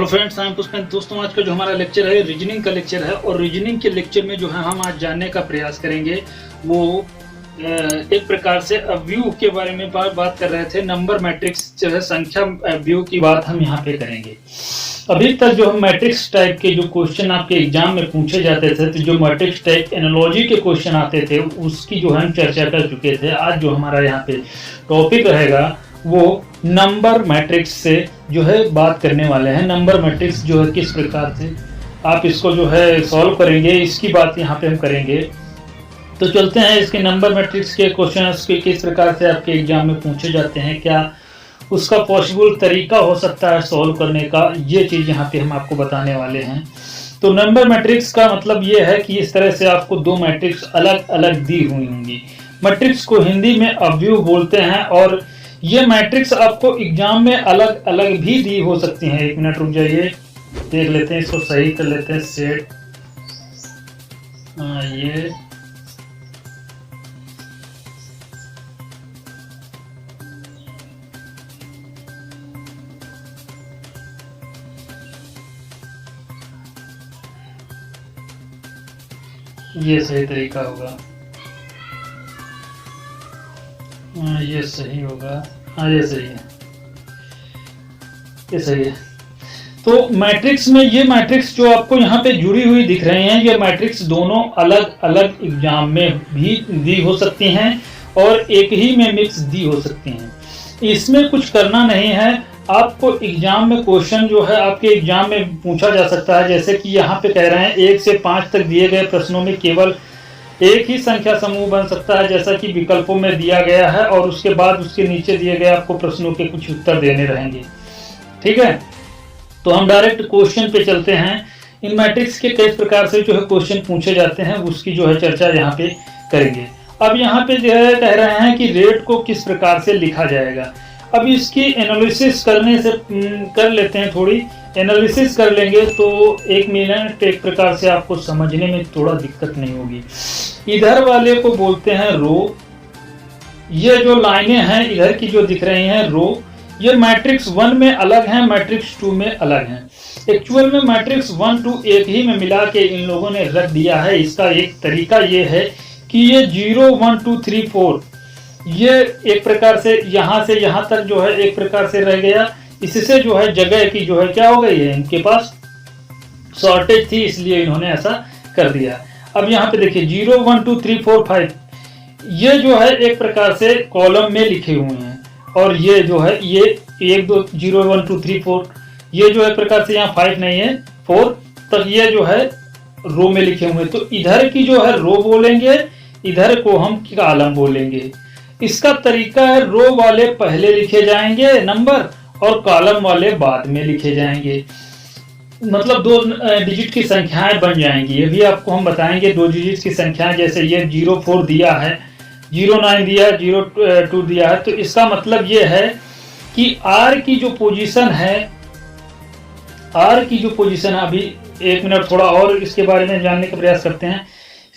Hello friends, I am Pushpendra. दोस्तों, आज का जो हमारा लेक्चर है रीजनिंग का लेक्चर है और रीजनिंग के लेक्चर में जो है हम आज जानने का प्रयास करेंगे वो एक प्रकार से व्यू के बारे में बात कर रहे थे। नंबर मैट्रिक्स जो है संख्या व्यू की बात हम यहाँ पे करेंगे। अभी तक जो हम मैट्रिक्स टाइप के जो क्वेश्चन आपके एग्जाम में पूछे जाते थे, तो जो मैट्रिक्स टाइप एनालॉजी के क्वेश्चन आते थे उसकी जो हम चर्चा कर चुके थे। आज जो हमारा यहाँ पे टॉपिक रहेगा वो नंबर मैट्रिक्स से जो है बात करने वाले हैं। नंबर मैट्रिक्स जो है किस प्रकार से आप इसको जो है सॉल्व करेंगे, इसकी बात यहाँ पे हम करेंगे। तो चलते हैं इसके नंबर मैट्रिक्स के क्वेश्चंस के किस प्रकार से आपके एग्जाम में पूछे जाते हैं, क्या उसका पॉसिबल तरीका हो सकता है सॉल्व करने का, ये चीज़ यहाँ पे हम आपको बताने वाले हैं। तो नंबर मैट्रिक्स का मतलब ये है कि इस तरह से आपको दो मैट्रिक्स अलग अलग दी हुई होंगी। मैट्रिक्स को हिंदी में अवयव बोलते हैं और ये मैट्रिक्स आपको एग्जाम में अलग अलग भी दी हो सकती हैं। एक मिनट रुक जाइए, देख लेते हैं, इसको सही कर लेते हैं। सेट ये सही तरीका होगा, ये सही होगा, हाँ ये सही है, ये सही है। तो मैट्रिक्स में ये मैट्रिक्स जो आपको यहाँ पे जुड़ी हुई दिख रहे हैं, ये मैट्रिक्स दोनों अलग अलग एग्जाम में भी दी हो सकती हैं और एक ही में मिक्स दी हो सकती हैं। इसमें कुछ करना नहीं है, आपको एग्जाम में क्वेश्चन जो है आपके एग्जाम में पूछा जा सकता है। जैसे कि यहाँ पे कह रहे हैं 1 से 5 तक दिए गए प्रश्नों में केवल एक ही संख्या समूह बन सकता है, जैसा कि विकल्पों में दिया गया है, और उसके बाद उसके नीचे दिए गए आपको प्रश्नों के कुछ उत्तर देने रहेंगे। ठीक है, तो हम डायरेक्ट क्वेश्चन पे चलते हैं। इन मैट्रिक्स के कई प्रकार से जो है क्वेश्चन पूछे जाते हैं, उसकी जो है चर्चा यहाँ पे करेंगे। अब यहाँ पे जो है कह रहे हैं कि रेट को किस प्रकार से लिखा जाएगा। अब इसकी एनालिसिस करने से कर लेते हैं, थोड़ी एनालिसिस कर लेंगे तो 1 मिनट एक प्रकार से आपको समझने में थोड़ा दिक्कत नहीं होगी। इधर वाले को बोलते हैं रो, ये जो लाइनें हैं इधर की जो दिख रही हैं रो, ये मैट्रिक्स 1 में अलग हैं, मैट्रिक्स 2 में अलग हैं। एक्चुअल में मैट्रिक्स 1 2 एक ही में मिला के इन लोगों ने रख दिया है। इसका एक तरीका ये है कि ये 0 1 2 3 4 ये एक प्रकार से यहाँ से यहाँ तक जो है एक प्रकार से रह गया। इससे जो है जगह की जो है क्या हो गई है, इनके पास शॉर्टेज थी, इसलिए इन्होंने ऐसा कर दिया। अब यहाँ पे देखिए 0 1 2 3 4 5 ये जो है एक प्रकार से कॉलम में लिखे हुए हैं, और ये जो है ये 1 2 0 1 2 3 4 ये जो है प्रकार से यहाँ 5 नहीं है 4 तक ये जो है रो में लिखे हुए। तो इधर की जो है रो बोलेंगे, इधर को हम कॉलम बोलेंगे। इसका तरीका है रो वाले पहले लिखे जाएंगे नंबर और कॉलम वाले बाद में लिखे जाएंगे, मतलब 2 डिजिट की संख्याएं बन जाएंगी। ये भी आपको हम बताएंगे 2 डिजिट की संख्याएं, जैसे ये 04 दिया है, 09 दिया है, 02 दिया है। तो इसका मतलब ये है कि आर की जो पोजीशन है, आर की जो पोजीशन है, अभी 1 मिनट थोड़ा और इसके बारे में जानने का प्रयास करते हैं।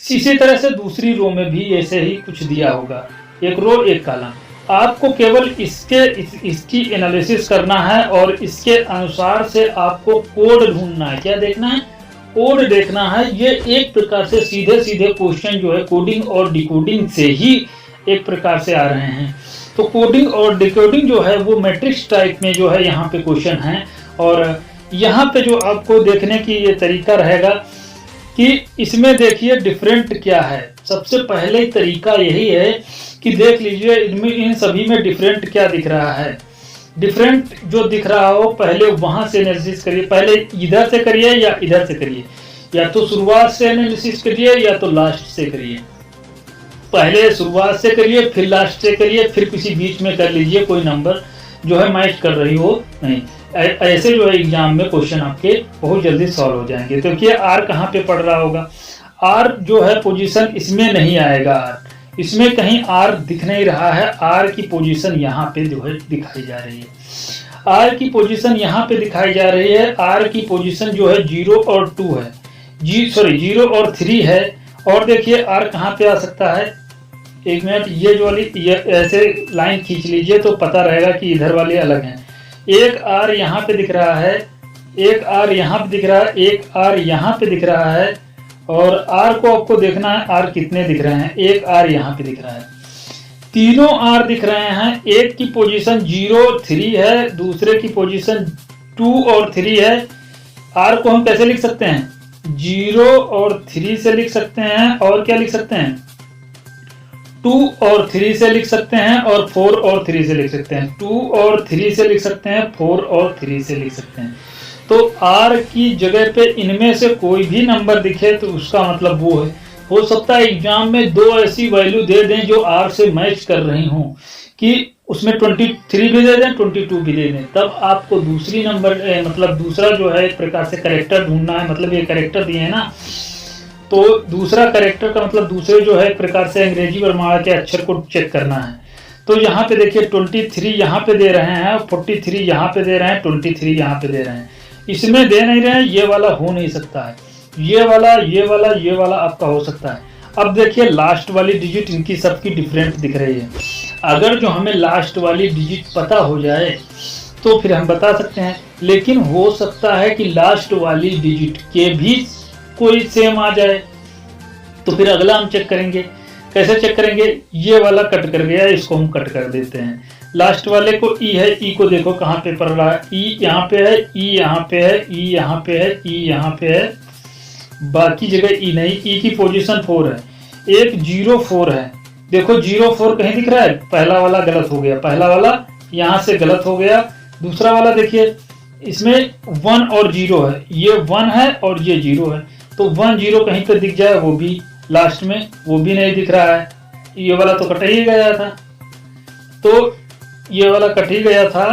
इसी तरह से दूसरी रो में भी ऐसे ही कुछ दिया होगा, एक रो एक कॉलम। आपको केवल इसकी एनालिसिस करना है और इसके अनुसार से आपको कोड ढूंढना है। क्या देखना है? कोड देखना है। ये एक प्रकार से सीधे सीधे क्वेश्चन जो है कोडिंग और डिकोडिंग से ही एक प्रकार से आ रहे हैं। तो कोडिंग और डिकोडिंग जो है वो मैट्रिक्स टाइप में जो है यहाँ पे क्वेश्चन है, और यहाँ पे जो आपको देखने की ये तरीका रहेगा कि इसमें देखिए डिफरेंट क्या है। सबसे पहले तरीका यही है कि देख लीजिए इनमें इन सभी में डिफरेंट क्या दिख रहा है। डिफरेंट जो दिख रहा हो पहले वहां से एनालिसिस करिए, पहले इधर से करिए या इधर से करिए, या तो शुरुआत से एनालिसिस करिए या तो लास्ट से करिए। पहले शुरुआत से करिए, फिर लास्ट से करिए, फिर किसी बीच में कर लीजिए, कोई नंबर जो है मैच कर रही हो नहीं। ऐसे जो है एग्जाम में क्वेश्चन आपके बहुत जल्दी सॉल्व हो जाएंगे। तो देखिए आर कहाँ पे पड़ रहा होगा, आर जो है पोजीशन इसमें नहीं आएगा, आर इसमें कहीं आर दिख नहीं रहा है। आर की पोजीशन यहाँ पे जो है दिखाई जा रही है, आर की पोजीशन यहाँ पे दिखाई जा रही है। आर की पोजीशन जो है 0 और 2 है, 0 और 3 है। और देखिए आर कहाँ पे आ सकता है, 1 मिनट, ये जो वाली ये ऐसे लाइन खींच लीजिए तो पता रहेगा कि इधर वाले अलग हैं। एक आर यहाँ पे दिख रहा है, एक आर यहाँ पे दिख रहा है, एक आर यहाँ पे दिख रहा है, और आर को आपको देखना है आर कितने दिख रहे हैं। एक आर यहाँ पे दिख रहा है, तीनों आर दिख रहे हैं। एक की पोजीशन 0 3 है, दूसरे की पोजीशन 2 और 3 है। आर को हम कैसे लिख सकते हैं, 0 और 3 से लिख सकते हैं, और क्या लिख सकते हैं, 2 और 3 से लिख सकते हैं, और 4 और 3 से लिख सकते हैं। 2 और 3 से लिख सकते हैं, 4 और 3 से लिख सकते हैं। तो R की जगह पे इनमें से कोई भी नंबर दिखे तो उसका मतलब वो है। हो सकता है एग्जाम में दो ऐसी वैल्यू दे दें जो R से मैच कर रही हों, कि उसमें 23 भी दे दें, 22 भी दे दें, तब आपको दूसरी नंबर मतलब दूसरा जो है एक प्रकार से करेक्टर ढूंढना है। मतलब ये करेक्टर दिए हैं ना, तो दूसरा करेक्टर का मतलब दूसरे जो है एक प्रकार से अंग्रेजी वर्णमाला के अक्षर को चेक करना है। तो यहाँ पे देखिए 23 यहाँ पे दे रहे हैं, 43 यहाँ पे दे रहे हैं, 23 यहाँ पे दे रहे हैं। इसमें दे नहीं रहे हैं, ये वाला हो नहीं सकता है, ये वाला आपका हो सकता है। अब देखिए लास्ट वाली डिजिट इनकी सबकी डिफरेंट दिख रही है। अगर जो हमें लास्ट वाली डिजिट पता हो जाए तो फिर हम बता सकते हैं, लेकिन हो सकता है कि लास्ट वाली डिजिट के भी कोई सेम आ जाए। तो फिर अगला हम चेक करेंगे। कैसे चेक करेंगे, ये वाला कट कर गया, इसको हम कट कर देते हैं। लास्ट वाले को ई है, ई को देखो कहाँ पे पड़ रहा है, ई यहाँ पे है, ई यहाँ पे है, ई यहाँ पे है, ई यहाँ पे है, बाकी जगह ई नहीं। ई की पोजीशन 4 है, एक 0 4 है। देखो 0 4 कहीं दिख रहा है, पहला वाला गलत हो गया, पहला वाला यहाँ से गलत हो गया। दूसरा वाला देखिए इसमें 1 और 0 है, ये 1 है और ये 0 है, तो 1 0 कहीं पे दिख जाए, वो भी लास्ट में वो भी नहीं दिख रहा है। ये वाला तो कट ही गया था, तो ये वाला कट ही गया था,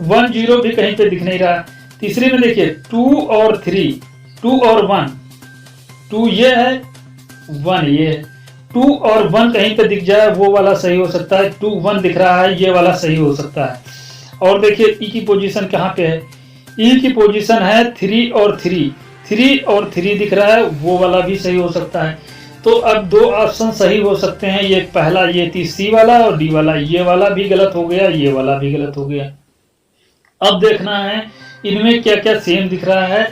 1 0 भी कहीं पे दिख नहीं रहा। तीसरे में देखिए 2 और 3, 2 और 1, 2 ये है, 1 ये है, 2 और 1 कहीं पे दिख जाए वो वाला सही हो सकता है। 2 1 दिख रहा है, ये वाला सही हो सकता है। और देखिए ई की पोजीशन कहाँ पे है, ई की पोजीशन है 3 और 3, 3 और 3 दिख रहा है, वो वाला भी सही हो सकता है। तो अब दो ऑप्शन सही हो सकते हैं, ये पहला ये सी वाला और डी वाला, ये वाला भी गलत हो गया, ये वाला भी गलत हो गया। अब देखना है इनमें क्या क्या सेम दिख रहा है।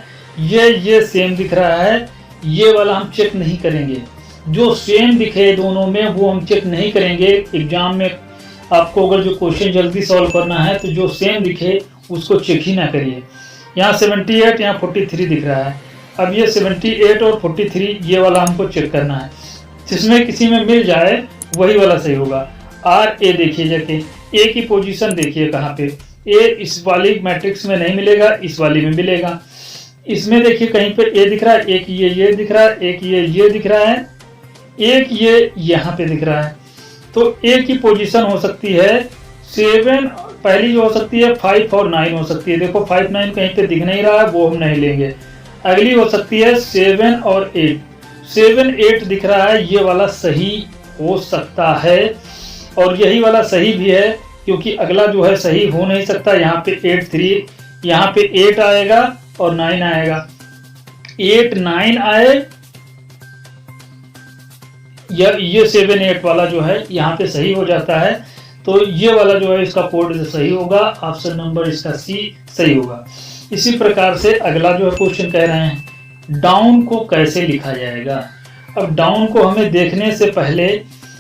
ये सेम दिख रहा है, ये वाला हम चेक नहीं करेंगे। जो सेम दिखे दोनों में वो हम चेक नहीं करेंगे। एग्जाम में आपको अगर जो क्वेश्चन जल्दी सॉल्व करना है तो जो सेम दिखे उसको चेक ही ना करिए। यहाँ 78 यहाँ 43 दिख रहा है, अब ये 78 और 43 ये वाला हमको चेक करना है। जिसमें किसी में मिल जाए वही वाला सही होगा। आर ए देखिए जाके, ए की पोजीशन देखिए कहाँ पे, ए इस वाली मैट्रिक्स में नहीं मिलेगा, इस वाली में मिलेगा। इसमें देखिए कहीं पे ए दिख रहा है, एक ये दिख रहा है, एक ये दिख रहा है, एक ये यहाँ पे दिख रहा है। तो ए की पोजीशन हो सकती है 7, पहली जो हो सकती है 5 और 9 हो सकती है। देखो 5 9 कहीं पे दिख नहीं रहा है, वो हम नहीं लेंगे। अगली हो सकती है 7 और 8, 7 8 दिख रहा है, ये वाला सही हो सकता है, और यही वाला सही भी है, क्योंकि अगला जो है सही हो नहीं सकता। यहाँ पे 8 3, यहाँ पे 8 आएगा और 9 आएगा, 8 9 आए, ये 7 8 वाला जो है यहाँ पे सही हो जाता है। तो ये वाला जो है इसका कोड सही होगा, ऑप्शन नंबर इसका सी सही होगा। इसी प्रकार से अगला जो है क्वेश्चन कह रहे हैं डाउन को कैसे लिखा जाएगा। अब डाउन को हमें देखने से पहले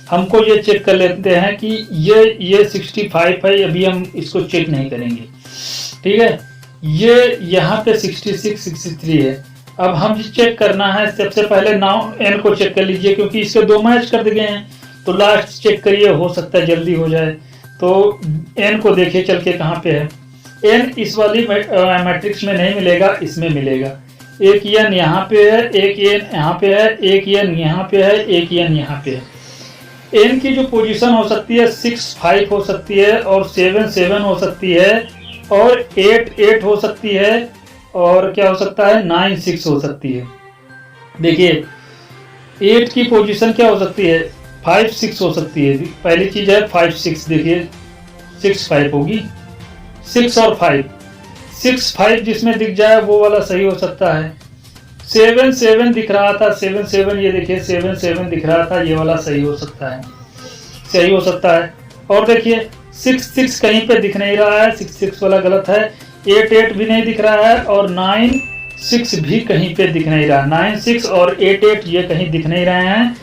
हमको ये चेक कर लेते हैं कि ये 65 है, अभी हम इसको चेक नहीं करेंगे, ठीक है। ये यहाँ पे 66 63 है। अब हम चेक करना है, सबसे पहले नाउ एन को चेक कर लीजिए, क्योंकि इसके दो मैच कर दिए हैं, तो लास्ट चेक करिए, हो सकता है जल्दी हो जाए। तो एन को देखिए चल के कहाँ पे है, एन इस वाली मैट्रिक्स में नहीं मिलेगा, इसमें मिलेगा। एक एन यहाँ पे है, एक एन यहाँ पे है, एक एन यहाँ पे है, एक एन यहाँ पे है। एन की जो पोजीशन हो सकती है 6 5 हो सकती है, और 7 7 हो सकती है, और 8 8 हो सकती है, और क्या हो सकता है 9 6 हो सकती है। देखिए 8 की पोजीशन क्या हो सकती है, 5 6 हो सकती है। पहली चीज है 5 6, देखिए 6 5 होगी, 6 और 5, 6 5 जिसमें दिख जाए वो वाला सही हो सकता है। 7 7 दिख रहा था, 7 7 ये देखिए 7 7 दिख रहा था, ये वाला सही हो सकता है, सही हो सकता है। और देखिए 6 6 कहीं पे दिख नहीं रहा है, 6 6 वाला गलत है। 8 8 भी नहीं दिख रहा है और 9 6 भी कहीं पे दिख नहीं रहा। 9 6 और 8 8 ये कहीं दिख नहीं रहे हैं।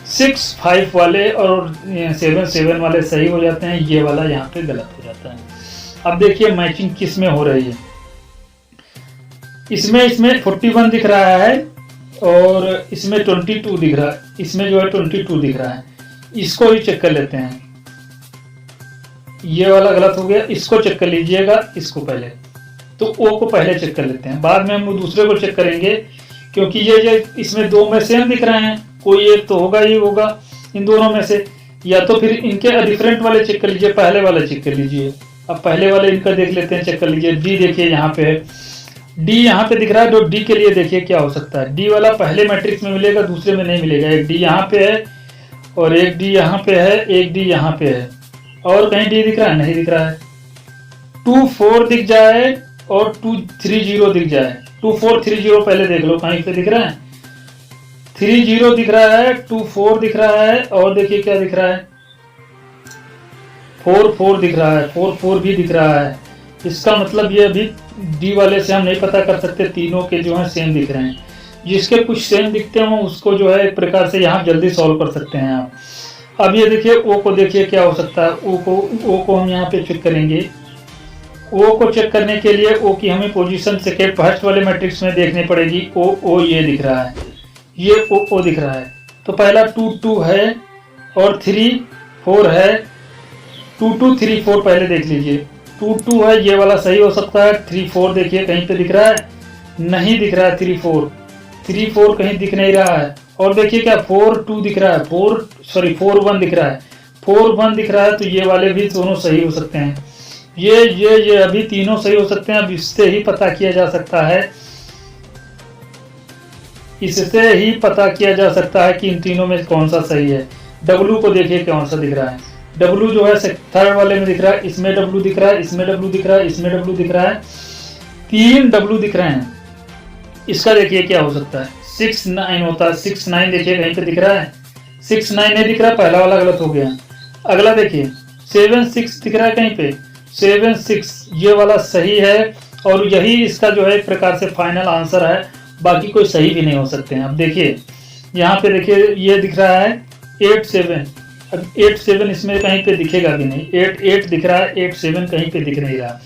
6 5 वाले और 7 7 वाले सही हो जाते हैं, ये वाला यहाँ पे गलत हो जाता है। अब देखिए मैचिंग किस में हो रही है। इसमें 41 दिख रहा है और इसमें 22 दिख रहा है, इसमें जो है 22 दिख रहा है। इसको ही चेक कर लेते हैं, ये वाला गलत हो गया। इसको चेक कर लीजिएगा, इसको पहले, तो ओ को पहले चेक कर लेते हैं, बाद में हम दूसरे को चेक करेंगे, क्योंकि ये इसमें दो में सेम दिख रहे हैं, कोई एक तो होगा ही होगा इन दोनों में से, या तो फिर इनके डिफरेंट वाले चेक कर लीजिए, पहले वाले चेक कर लीजिए। अब पहले वाले इनका देख लेते हैं, चेक कर लीजिए। डी देखिए यहाँ पे है, डी यहाँ पे दिख रहा है, तो डी के लिए देखिए क्या हो सकता है। डी वाला पहले मैट्रिक्स में मिलेगा, दूसरे में नहीं मिलेगा। एक डी यहाँ पे है और एक डी यहाँ पे है, एक डी यहाँ पे है, और कहीं डी दिख रहा है? नहीं दिख रहा है। 2 4 दिख जाए और 2 3 0 दिख जाए। 2 4 3 0 पहले देख लो, कहीं पे दिख रहा है? 3 0 दिख रहा है, 2 4 दिख रहा है, और देखिए क्या दिख रहा है? 4 4 दिख रहा है, 4 4 भी दिख रहा है। इसका मतलब ये अभी डी वाले से हम नहीं पता कर सकते, तीनों के जो है सेम दिख रहे हैं। जिसके कुछ सेम दिखते हो उसको जो है एक प्रकार से यहाँ जल्दी सॉल्व कर सकते हैं आप। अब ये देखिए ओ को, देखिए क्या हो सकता है। ओ को हम यहाँ पे चेक करेंगे। ओ को चेक करने के लिए ओ की हमें पोजीशन सेकेंड फर्स्ट वाले मैट्रिक्स में देखनी पड़ेगी। ओ ये दिख रहा है, ये ओ दिख रहा है। तो पहला 2 2 है और 3 4 है। 2 2 3 4 पहले देख लीजिए। 2 2 है, ये वाला सही हो सकता है। 3 4 देखिए कहीं पे दिख रहा है? नहीं दिख रहा है। 3 4 कहीं दिख नहीं रहा है। और देखिए क्या 4 2 दिख रहा है, 4 1 दिख रहा है, 4 1 दिख रहा है। तो ये वाले भी दोनों सही हो सकते हैं। ये अभी तीनों सही हो सकते हैं। अब इससे ही पता किया जा सकता है, इससे ही पता किया जा सकता है कि इन तीनों में कौन सा सही है। डब्लू को देखिए कौन सा दिख रहा है। डब्लू जो है थर्ड वाले में दिख रहा है, इसमें डब्लू दिख रहा है, इसमें डब्लू दिख रहा है, इसमें डब्लू दिख रहा है। 3 डब्लू दिख रहे हैं। इसका देखिए क्या हो सकता है? 6 9 होता है। 6 9 देखिए कहीं पे दिख रहा है? 6 9 नहीं दिख रहा, पहला वाला गलत हो गया। अगला देखिए 7 6 दिख रहा है कहीं पे? 7 6 ये वाला सही है, और यही इसका जो है एक प्रकार से फाइनल आंसर है। बाकी कोई सही भी नहीं हो सकते हैं। अब देखिए यहाँ पे देखिए ये दिख रहा है 8 7। अब 8 7 इसमें कहीं पे दिखेगा भी नहीं। 8 8 दिख रहा है, 8 7 कहीं पे दिख नहीं रहा।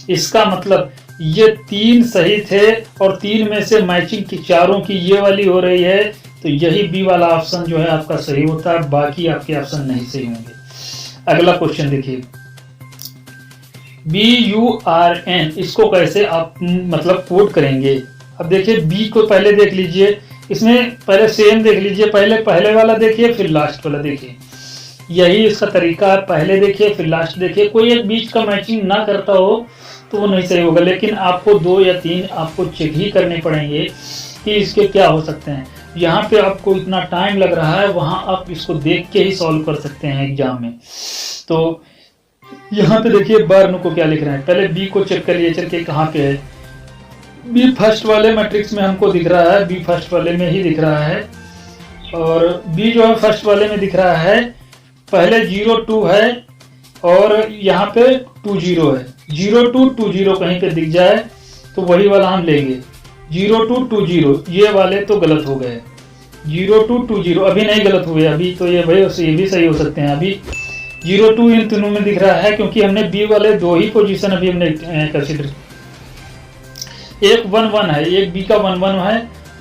इसका मतलब ये 3 सही थे और 3 में से मैचिंग की चारों की ये वाली हो रही है। तो यही बी वाला ऑप्शन जो है आपका सही होता है, बाकी आपके ऑप्शन नहीं सही होंगे। अगला क्वेश्चन देखिए, BURN, इसको कैसे आप मतलब कोड करेंगे? अब देखिए बी को पहले देख लीजिए, इसमें पहले सेम देख लीजिए, पहले वाला देखिए फिर लास्ट वाला देखिए। यही इसका तरीका है, पहले देखिए फिर लास्ट देखिए। कोई एक बीच का मैचिंग ना करता हो तो वो नहीं सही होगा, लेकिन आपको 2 या 3 आपको चेक ही करने पड़ेंगे कि इसके क्या हो सकते हैं। यहाँ पे आपको इतना टाइम लग रहा है, वहाँ आप इसको देख के ही सॉल्व कर सकते हैं एग्जाम में। तो यहाँ पे देखिए बर्न को क्या लिख रहे हैं, पहले बी को चेक करिए, चल के कहाँ पे है। बी फर्स्ट वाले मैट्रिक्स में हमको दिख रहा है, बी फर्स्ट वाले में ही दिख रहा है, और बी जो है फर्स्ट वाले में दिख रहा है। पहले 0 2 है और यहाँ पे 2 0 है। 0 2 2 0 कहीं पे दिख जाए तो वही वाला हम लेंगे। 0 2 2 0 ये वाले तो गलत हो गए। 0 2 2 0 अभी नहीं गलत हुए, अभी तो ये भाई ये भी सही हो सकते हैं। अभी 0 2 इन तीनों में दिख रहा है, क्योंकि हमने बी वाले 2 ही पोजीशन अभी हमने कंसीडर। एक 1 1 है, एक बी का 1 1 है।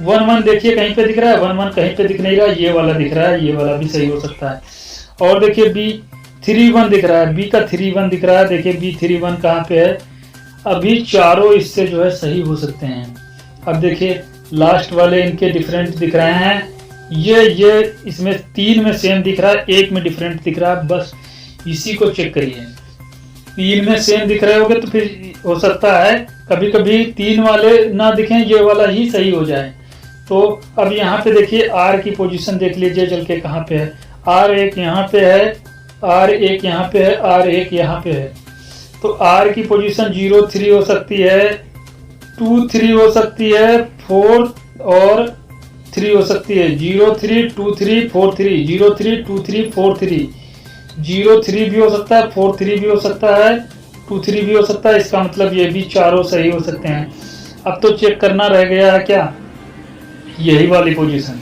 1 1 देखिए कहीं पे दिख रहा है, 1 1 कहीं पे दिख नहीं रहा, ये वाला दिख रहा है, ये वाला भी सही हो सकता है। और देखिए बी 3 1 दिख रहा है, बी का 3 1 दिख रहा है, देखिए बी 3 1 कहाँ पे है। अभी चारों इससे जो है सही हो सकते हैं। अब देखिए लास्ट वाले इनके डिफरेंट दिख रहे हैं। ये इसमें 3 में सेम दिख रहा है, 1 में डिफरेंट दिख रहा है, बस इसी को चेक करिए। 3 में सेम दिख रहे होंगे तो फिर हो सकता है कभी कभी 3 वाले ना दिखें, ये वाला ही सही हो जाए। तो अब यहाँ पे देखिए आर की पोजीशन देख लीजिए चल के कहाँ पे है। आर एक यहाँ पे है, आर एक यहाँ पे है, आर एक यहाँ पे है। तो आर की पोजीशन 0 3 हो सकती है, 2 3 हो सकती है, 4 और 3 हो सकती है। 0 3 2 3 4 3, 0 3 2 3 4 3, 0 3 भी हो सकता है, 4 3 भी हो सकता है, 2 3 भी हो सकता है, इसका मतलब ये भी चारों सही हो सकते हैं। अब तो चेक करना रह गया है क्या, यही वाली पोजीशन,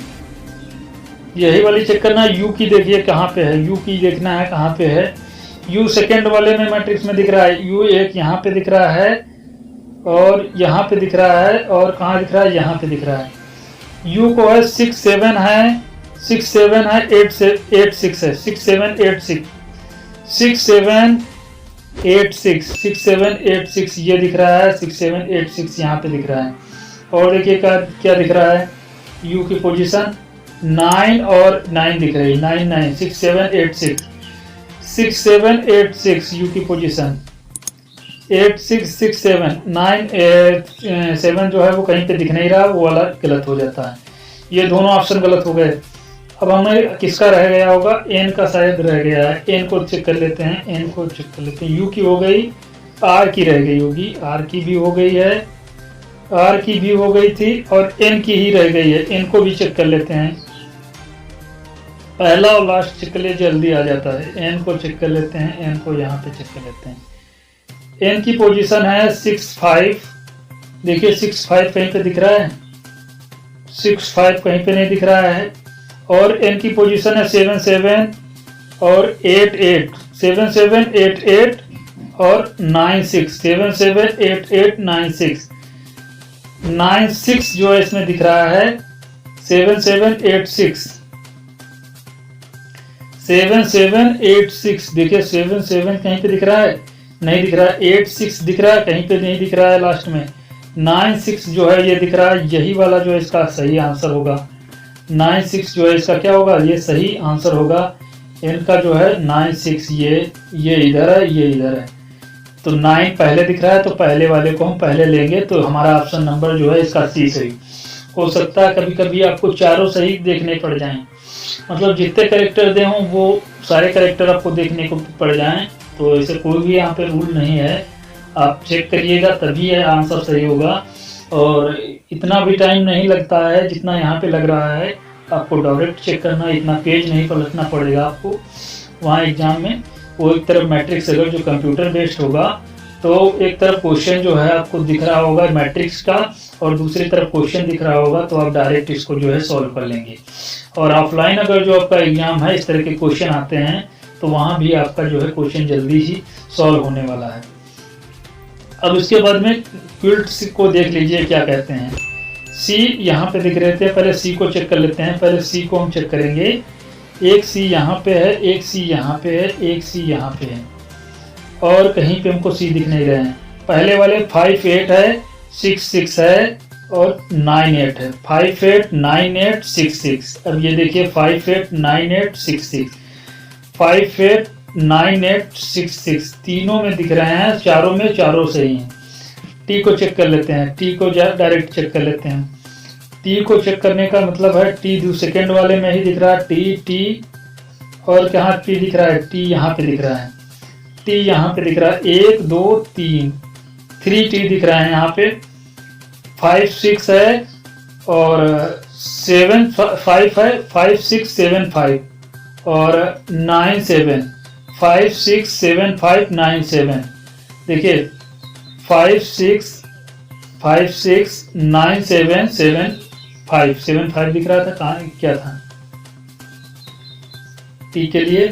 यही वाली चेक करना है। यू की देखिए कहाँ पे है, यू की देखना है कहाँ पे है। यू सेकेंड वाले में मैट्रिक्स में दिख रहा है, यू एक यहाँ पे दिख रहा है और यहाँ पे दिख रहा है, और कहाँ दिख रहा है, यहाँ पे दिख रहा है। यू को है 6 7 है, 6 7 है, 8 6 है, 6 7 8 6, 6 7 8 6, 6 7 8 6 ये दिख रहा है, 6 7 8 6 यहाँ पे दिख रहा है। और देखिए क्या दिख रहा है, यू की पोजीशन 9 और 9 दिख रही है, 9 9 6 7 8 6, 6 7 8 6 यू की पोजीशन 8 6 6 7 9 7 जो है वो कहीं पे दिख नहीं रहा, वो वाला गलत हो जाता है। ये दोनों ऑप्शन गलत हो गए। अब हमें किसका रह गया होगा, एन का शायद रह गया है, एन को चेक कर लेते हैं, एन को चेक कर लेते हैं। यू की हो गई, आर की रह गई होगी, आर की भी हो गई है, आर की भी हो गई थी, और एन की ही रह गई है, एन को भी चेक कर लेते हैं। पहला और लास्ट चेक कर लिए जल्दी आ जाता है। एन को चेक कर लेते हैं, एन को यहाँ पे चेक कर लेते हैं। एन की पोजीशन है 6 5, देखिए 6 5 कहीं पे दिख रहा है, 6 5 कहीं पे नहीं दिख रहा है। और एन की पोजीशन है 7 7 और 8 8, 7 7 8 8 और 9 6, 7 7 8 8 9 6, 9 6 जो है इसमें दिख रहा है, 7 7 8 6, 7 7 8 6, देखिए 7 7 कहीं पे दिख रहा है, नहीं दिख रहा है, 8 6 दिख रहा है, कहीं पे नहीं दिख रहा है लास्ट में, 9 6 जो है ये दिख रहा है, यही वाला जो है इसका सही आंसर होगा। 9 6 जो है इसका क्या होगा, ये सही आंसर होगा। इनका जो है 9 6 ये इधर है, ये इधर है, तो 9 पहले दिख रहा है, तो पहले वाले को हम पहले लेंगे, तो हमारा ऑप्शन नंबर जो है इसका सी सही हो सकता है। कभी कभी आपको चारों सही देखने पड़ जाएं, मतलब जितने करेक्टर दे हों वो सारे करेक्टर आपको देखने को पड़ जाएं, तो ऐसे कोई भी यहाँ पे रूल नहीं है, आप चेक करिएगा तभी आंसर सही होगा। और इतना भी टाइम नहीं लगता है जितना यहाँ पे लग रहा है, आपको डायरेक्ट चेक करना, इतना पेज नहीं पलटना पड़ेगा आपको वहाँ एग्जाम में। वो एक तरफ मैट्रिक्स अगर जो कंप्यूटर बेस्ड होगा तो एक तरफ क्वेश्चन जो है आपको दिख रहा होगा मैट्रिक्स का, और दूसरी तरफ क्वेश्चन दिख रहा होगा, तो आप डायरेक्ट इसको जो है सॉल्व कर लेंगे। और ऑफलाइन अगर जो आपका एग्जाम है इस तरह के क्वेश्चन आते हैं तो वहाँ भी आपका जो है क्वेश्चन जल्दी ही सॉल्व होने वाला है। अब इसके बाद में क्विल्ट्स को देख लीजिए क्या कहते हैं। सी यहाँ पे दिख रहे थे, पहले सी को चेक कर लेते हैं। पहले सी को हम चेक करेंगे, एक सी यहाँ पे है, एक सी यहाँ पे है, एक सी यहाँ पे है, और कहीं पे हमको सी दिख नहीं रहे हैं। पहले वाले 5 8 है, 6 6 है और 9 8 है, 5 8 9 8 6 6। अब ये देखिए 5 8 9 8 6 6, 5 8 9 8 6 6 तीनों में दिख रहे हैं, चारों में चारों सही हैं। टी को चेक कर लेते हैं, टी को डायरेक्ट चेक कर लेते हैं। टी को चेक करने का मतलब है टी सेकेंड वाले में ही दिख रहा है, टी और कहाँ टी दिख रहा है, टी यहाँ पे दिख रहा है, टी यहाँ पे दिख रहा है, 1 2 3 3 टी दिख रहा है यहाँ पे। 5 6 है और 7 5 है, 5 6 7 5 और 9 7, 5 6 7 5 9 7। देखिए 5 6 5 6 9 7 7 5 7 5 दिख रहा था, कहाँ क्या था टी के लिए,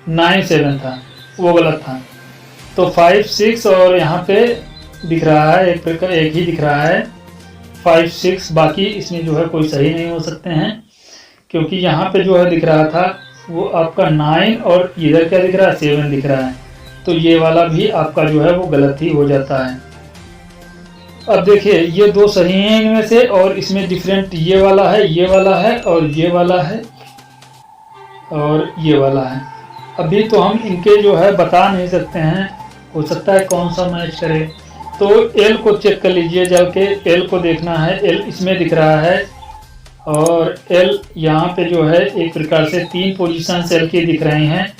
9 7 था, वो गलत था। तो 5 6 और यहाँ पे दिख रहा है एक ही दिख रहा है 5 6, बाकी इसमें जो है कोई सही नहीं हो सकते हैं, क्योंकि यहाँ पे जो है दिख रहा था वो आपका 9 और इधर क्या दिख रहा है 7 दिख रहा है, तो ये वाला भी आपका जो है वो गलत ही हो जाता है। अब देखिए ये दो सही हैं इनमें से, और इसमें डिफरेंट ये वाला है, ये वाला है और ये वाला है और ये वाला है। अभी तो हम इनके जो है बता नहीं सकते हैं, हो सकता है कौन सा मैच करे। तो एल को चेक कर लीजिए जल के, एल को देखना है, एल इसमें दिख रहा है और एल यहाँ पे जो है एक प्रकार से 3 पोजीशन एल की दिख रही हैं।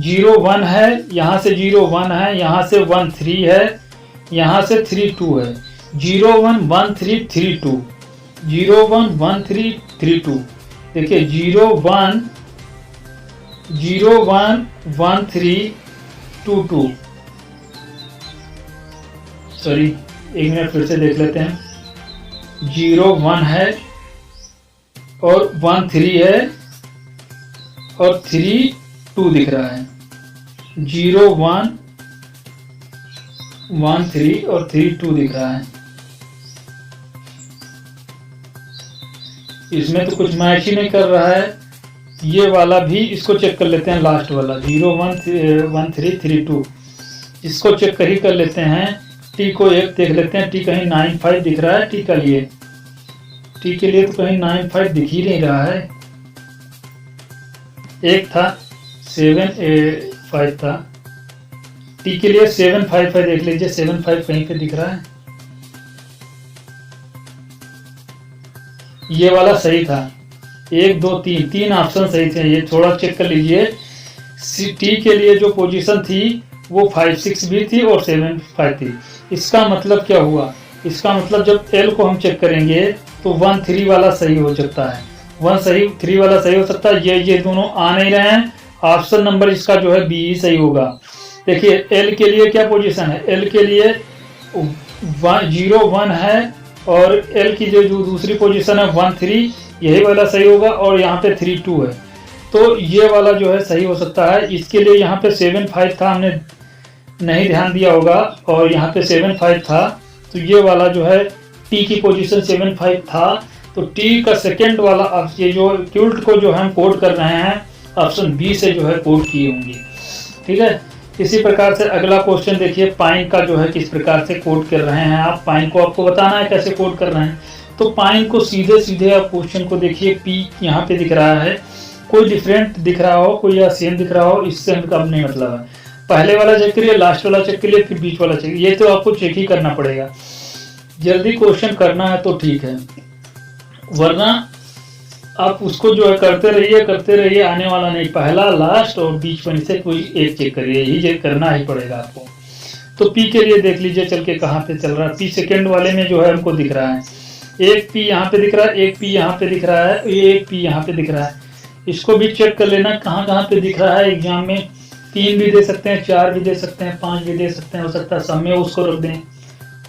0 1 है, यहाँ से 0 1 है, यहाँ से 1 3 है, यहाँ से 3 2 है। 0 1 1 3 3 2, 0 1 1 3 3 2। देखिए 0 1 1 3 2 2, सॉरी, एक मिनट फिर से देख लेते हैं। 0 1 है और 1 3 है और 3 2 दिख रहा है। 0 1 1 3 और 3 2 दिख रहा है। इसमें तो कुछ मैच ही नहीं कर रहा है। ये वाला भी इसको चेक कर लेते हैं, लास्ट वाला 0 1 3 3 2, इसको चेक कर लेते हैं। टी को एक देख लेते हैं, टी कहीं 9 5 दिख रहा है। टी के लिए तो कहीं 9 5 दिख ही नहीं रहा है। एक था 7 5 था, टी के लिए 7 5 5 देख लीजिए, 7 5 कहीं पे दिख रहा है। ये वाला सही था, 1 2 3 तीन ऑप्शन सही थे। ये थोड़ा चेक कर लीजिए। टी के लिए जो पोजीशन थी वो 5 6 भी थी और 7 5 थी। इसका मतलब क्या हुआ? इसका मतलब जब एल को हम चेक करेंगे तो 1 3 वाला सही हो सकता है, 1 सही 3 वाला सही हो सकता है। ये दोनों आ नहीं रहे हैं। ऑप्शन नंबर इसका जो है बी ही सही होगा। देखिए एल के लिए क्या पोजीशन है, एल के लिए 0 1 है और एल की जो दूसरी पोजीशन है 1 3, यही वाला सही होगा और यहाँ पे 3 2 है, तो ये वाला जो है सही हो सकता है। इसके लिए यहाँ पे 7 5 था, हमने नहीं ध्यान दिया होगा और यहाँ पे 7 5 था, तो ये वाला जो है टी की पोजीशन 7 5 था, तो टी का सेकेंड वाला ये जो क्यूल्ट को जो हम कोड कर रहे हैं ऑप्शन बी से जो है कोड किए होंगे। ठीक है, इसी प्रकार से अगला क्वेश्चन देखिए, पाइन का जो है किस प्रकार से कोड कर रहे हैं आप। पाइन को आपको बताना है कैसे कोड कर रहे हैं। तो पाइन को सीधे सीधे आप क्वेश्चन को देखिए, पी यहाँ पे दिख रहा है, कोई डिफरेंट दिख रहा हो, कोई या सेम दिख रहा हो, इससे हमका नहीं मतलब है। पहले वाला चेक करिए, लास्ट वाला चेक करिए, फिर बीच वाला चेक, ये तो आपको चेक ही करना पड़ेगा। जल्दी क्वेश्चन करना है तो ठीक है, वरना आप उसको जो है करते रहिए, आने वाला नहीं। पहला, लास्ट और बीच में से कोई एक चेक करिए, यही चेक करना ही पड़ेगा आपको। तो पी के लिए देख लीजिए चल के कहाँ पे चल रहा है। पी सेकेंड वाले में जो है हमको दिख रहा है, एक पी यहाँ पे दिख रहा है, एक पी यहाँ पे दिख रहा है, एक पी यहाँ पे दिख रहा है। इसको भी चेक कर लेना कहाँ पे दिख रहा है। एग्जाम में 3 भी दे सकते हैं, 4 भी दे सकते हैं, 5 भी दे सकते हैं, हो सकता है सब में उसको रख दें,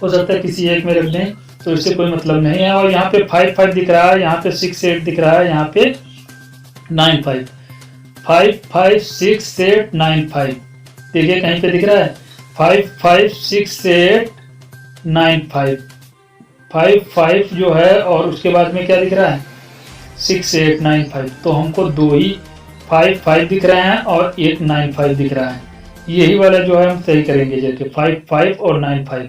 हो सकता है किसी एक में रख दें, तो इससे कोई मतलब नहीं है। और यहाँ पे 5 5 दिख रहा है, यहाँ पे 6 8 दिख रहा है, यहाँ पे 9 5 5 5 6 8 9 5, देखिए कहीं पे दिख रहा है 5 5 6 8 9 5 5 5 जो है, और उसके बाद में क्या दिख रहा है 6 8 9 5, तो हमको दो ही 5 5 दिख रहे हैं और एक 9 5 दिख रहा है। यही वाला जो है हम सही करेंगे, जैसे 5 5 और 9 5,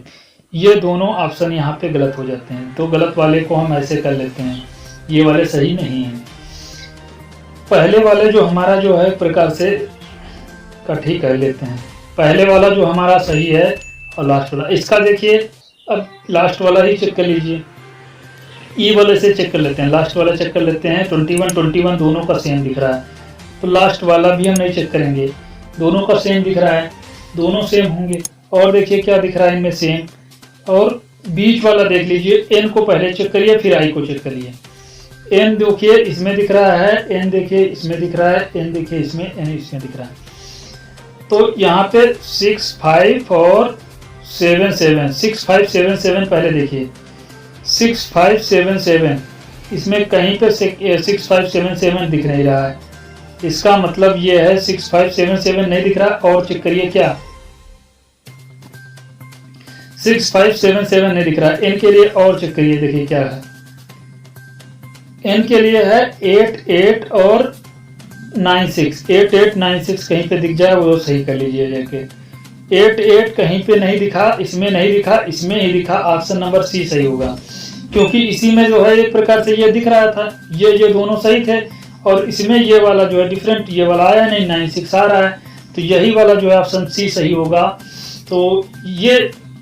ये दोनों ऑप्शन यहाँ पे गलत हो जाते हैं, तो गलत वाले को हम ऐसे कर लेते हैं, ये वाले सही नहीं है। पहले वाले जो हमारा जो है प्रकार से इकट्ठी कर लेते हैं। पहले वाला जो हमारा सही है और लास्ट वाला, इसका देखिए, अब लास्ट वाला ही चेक कर लीजिए, ई वाले से चेक कर लेते हैं, लास्ट वाला चेक कर लेते हैं। 21 21 दोनों का सेम दिख रहा है, तो लास्ट वाला भी हम नहीं चेक करेंगे, दोनों का सेम दिख रहा है, दोनों सेम होंगे। और देखिए क्या दिख रहा है इनमें सेम, और बीच वाला देख लीजिए, एन को पहले चेक करिए फिर आई को चेक करिए। एन देखिए इसमें दिख रहा है, एन देखिए इसमें दिख रहा है, एन देखिए इसमें, एन इसमें दिख रहा है। तो यहाँ पे 6 5 और 7 7, 6 5 7 7 पहले देखिए, 6 5 7 7, इसमें कहीं पे 6 5 7 7 दिख नहीं रहा है, इसका मतलब ये है 6 5 7 7 नहीं दिख रहा। और चेक करिए क्या 6 5 7 7 नहीं दिख रहा। एन के लिए और चेक करिए, देखिए क्या है, एन के लिए है 8 8 और 9 6, 8 8 9 6 कहीं पे दिख जाए वो सही कर लीजिए जाके। 8 8 कहीं पे नहीं दिखा, इसमें नहीं दिखा, इसमें ही दिखा, ऑप्शन नंबर सी सही होगा, क्योंकि इसी में जो है एक प्रकार से ये दिख रहा था, ये दोनों सही थे, और इसमें ये वाला जो है डिफरेंट, ये वाला आया नहीं, 9 6 आ रहा है, तो यही वाला जो है ऑप्शन सी सही होगा। तो ये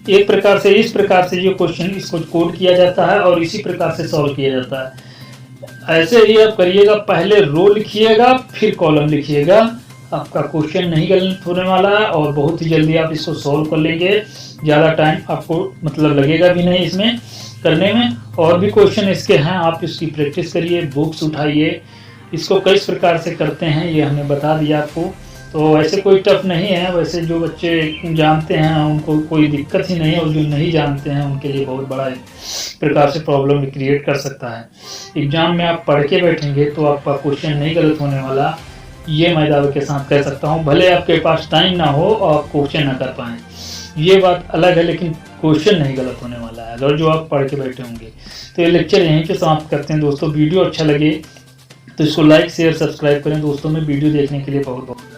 एक प्रकार से, इस प्रकार से ये क्वेश्चन इसको कोड किया जाता है और इसी प्रकार से सॉल्व किया जाता है। ऐसे ही आप करिएगा, पहले रो लिखिएगा फिर कॉलम लिखिएगा, आपका क्वेश्चन नहीं गलत होने वाला है और बहुत ही जल्दी आप इसको सॉल्व कर लेंगे, ज़्यादा टाइम आपको मतलब लगेगा भी नहीं इसमें करने में। और भी क्वेश्चन इसके हैं, आप इसकी प्रैक्टिस करिए, बुक्स उठाइए, इसको किस प्रकार से करते हैं ये हमने बता दिया आपको। तो वैसे कोई टफ नहीं है, वैसे जो बच्चे जानते हैं उनको कोई दिक्कत ही नहीं है, और जो नहीं जानते हैं उनके लिए बहुत बड़ा एक प्रकार से प्रॉब्लम क्रिएट कर सकता है। एग्जाम में आप पढ़ के बैठेंगे तो आपका क्वेश्चन नहीं गलत होने वाला, ये मैं दावे के साथ कह सकता हूँ। भले आपके पास टाइम ना हो और आप क्वेश्चन ना कर पाएँ, ये बात अलग है, लेकिन क्वेश्चन नहीं गलत होने वाला है अगर जो आप पढ़ के बैठे होंगे। तो ये लेक्चर यहीं पे समाप्त करते हैं दोस्तों। वीडियो अच्छा लगे तो इसको लाइक शेयर सब्सक्राइब करें दोस्तों। में वीडियो देखने के लिए बहुत बहुत